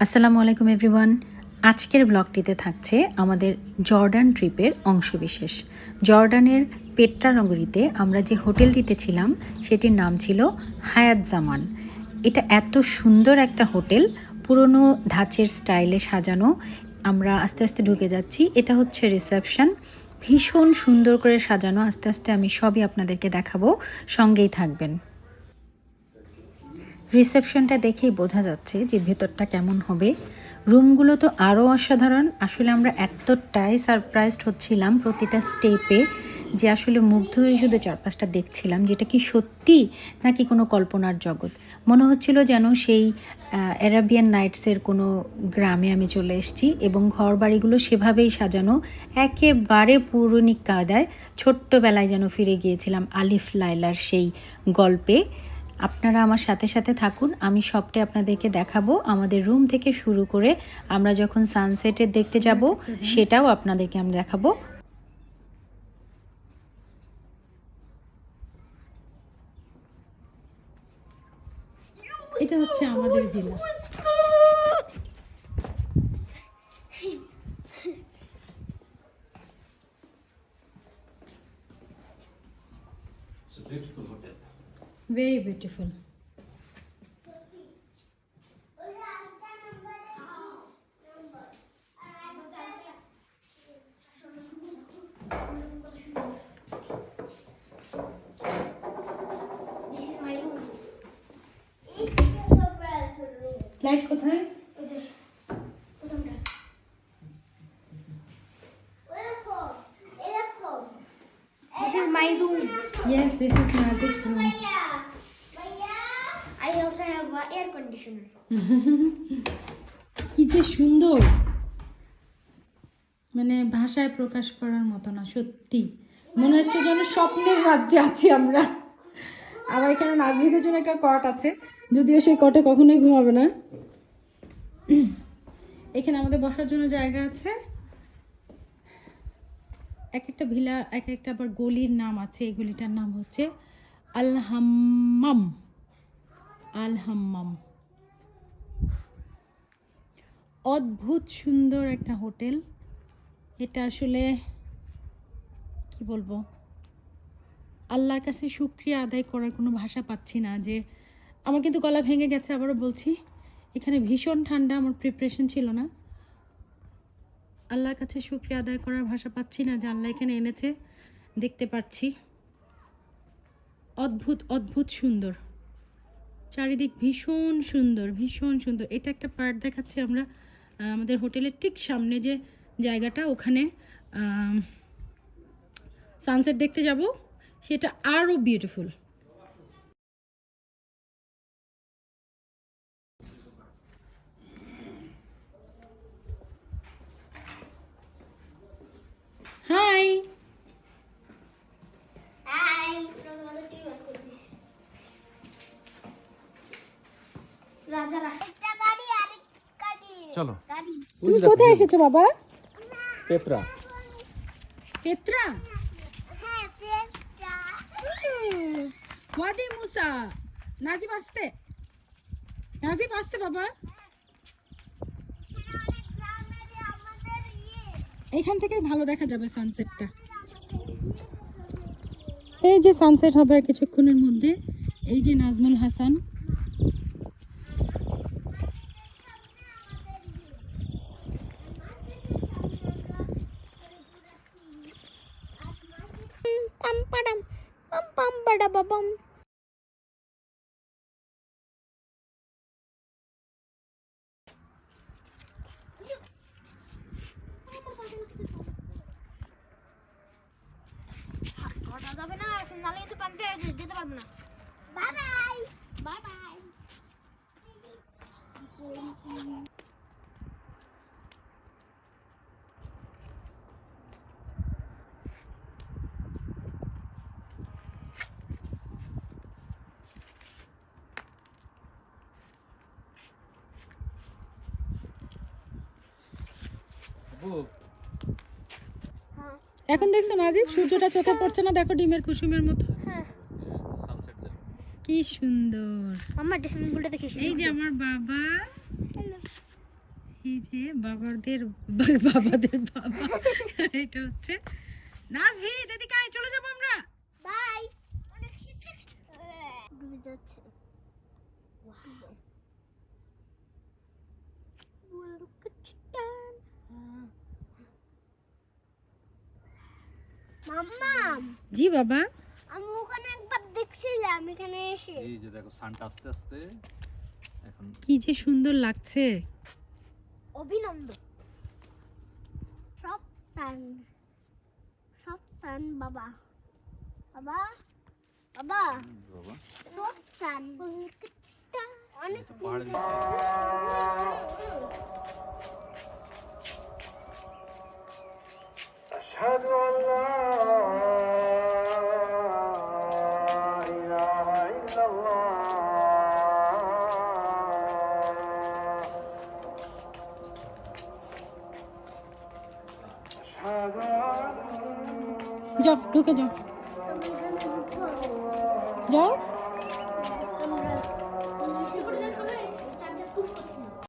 আসসালামু আলাইকুম এভরিওয়ান। আজকের ব্লগটিতে থাকছে আমাদের জর্ডান ট্রিপের অংশবিশেষ। জর্ডানের পেট্রা নগরীতে আমরা যে হোটেলটিতে ছিলাম সেটির নাম ছিল হায়াত জামান। এটা এত সুন্দর একটা হোটেল, পুরনো ধাঁচের স্টাইলে সাজানো। আমরা আস্তে আস্তে ঢুকে যাচ্ছি, এটা হচ্ছে রিসেপশন। ভীষণ সুন্দর করে সাজানো, আস্তে আস্তে আমি সবই আপনাদেরকে দেখাবো, সঙ্গেই থাকবেন। রিসেপশনটা দেখেই বোঝা যাচ্ছে যে ভেতরটা কেমন হবে। রুমগুলো তো আরও অসাধারণ। আসলে আমরা এতটাই সারপ্রাইজড হচ্ছিলাম প্রতিটা স্টেপে যে আসলে মুগ্ধ হয়ে শুধু চারপাশটা দেখছিলাম, যেটা কি সত্যি নাকি কোনো কল্পনার জগৎ। মনে হচ্ছিল যেন সেই অ্যারাবিয়ান নাইটসের কোনো গ্রামে আমি চলে এসেছি, এবং ঘর বাড়িগুলো সেভাবেই সাজানো, একেবারে পৌরাণিক কায়দায়। ছোট্টবেলায় যেন ফিরে গিয়েছিলাম আলিফ লায়লার সেই গল্পে। আপনারা আমার সাথে সাথে থাকুন, আমি সবটাই আপনাদেরকে দেখাবো। আমাদের রুম থেকে শুরু করে আমরা যখন সানসেটের দেখতে যাব সেটাও আপনাদেরকে আমি দেখাবো। এটা হচ্ছে আমাদের ভিলা। Very beautiful. লাইট কোথায়? This is my room. Yes, this is Nazif's room. I also have an air conditioner. কি যে সুন্দর, মানে ভাষায় প্রকাশ করার মতো না। সত্যি মনে হচ্ছে যেন স্বপ্নের রাজ্যে আছি আমরা। আবার এখানে নাজরিদের জন্য একটা কট আছে, যদিও সেই কটে কখনোই ঘুমাবে না। এখানে আমাদের বসার জন্য জায়গা আছে। এক একটা ভিলা এক একটা আবার গলির নাম আছে। এই গলিটার নাম হচ্ছে আল হাম্মাম। আল হাম্মাম অদ্ভুত সুন্দর একটা হোটেল। এটা আসলে কি বলবো, আল্লাহর কাছে শুকরিয়া আদায় করার কোনো ভাষা পাচ্ছি না। যে আমার কিন্তু গলা ভেঙে গেছে, আবারও বলছি, এখানে ভীষণ ঠান্ডা, আমার প্রিপারেশন ছিল না। আল্লাহর কাছে শুকরিয়া আদায় করার ভাষা পাচ্ছি না যে আল্লাহ এখানে এনেছে। দেখতে পাচ্ছি অদ্ভুত অদ্ভুত সুন্দর, চারিদিক ভীষণ সুন্দর, ভীষণ সুন্দর। এটা একটা পার্ট দেখাচ্ছি আমরা আমাদের হোটেলের ঠিক সামনে যে জায়গাটা, ওখানে সানসেট দেখতে যাব, সেটা আরও বিউটিফুল। হাই। Hi. রাজা একটা গাড়ি আরেক গাড়ি চলো। গাড়ি তুমি কোথায় এসেছো বাবা? পেত্রা। পেত্রা? হ্যাঁ পেট্রা ওয়াদি মুসা। নাজিব আসতে, নাজিব আসতে বাবা। এইখান থেকে ভালো দেখা যাবে সানসেটটা। এই যে সানসেট হবে আর কিছুক্ষণের মধ্যে। এই যে নাজমুল হাসান। পাম পাডাম পাম পাম পাডা বাবাম ওটা যাবে না, নালে তো পান্তে যেতে পারবো না। Bye bye bye bye. এখন দেখছো নাজিব, সূর্যটা চোখে পড়ছে না? দেখো ডিমের কুসুমের মতো। হ্যাঁ কি সুন্দর। আমার সুইমিং পুলটা দেখে এই যে আমার বাবা, হ্যালো এই যে বাবাদের বাবাদের বাবা, এটা হচ্ছে নাজভি। এদিকে আয়, চলে যাবো আমরা। বাই। অনেক শীত ডুবে যাচ্ছে। মাম্মা, জি বাবা। আমি ওখানে একবার দেখছিলাম এখানে এসে। এই যে দেখো সানটা আস্তে আস্তে এখন কি যে সুন্দর লাগছে। অভিনন্দন। সব সান বাবা। বাবা বাবা বাবা সব সান অনেক তো পাহাড়ের أشهد أن لا إله إلا الله أشهد أن যাও, ঢুকে যাও, যাও।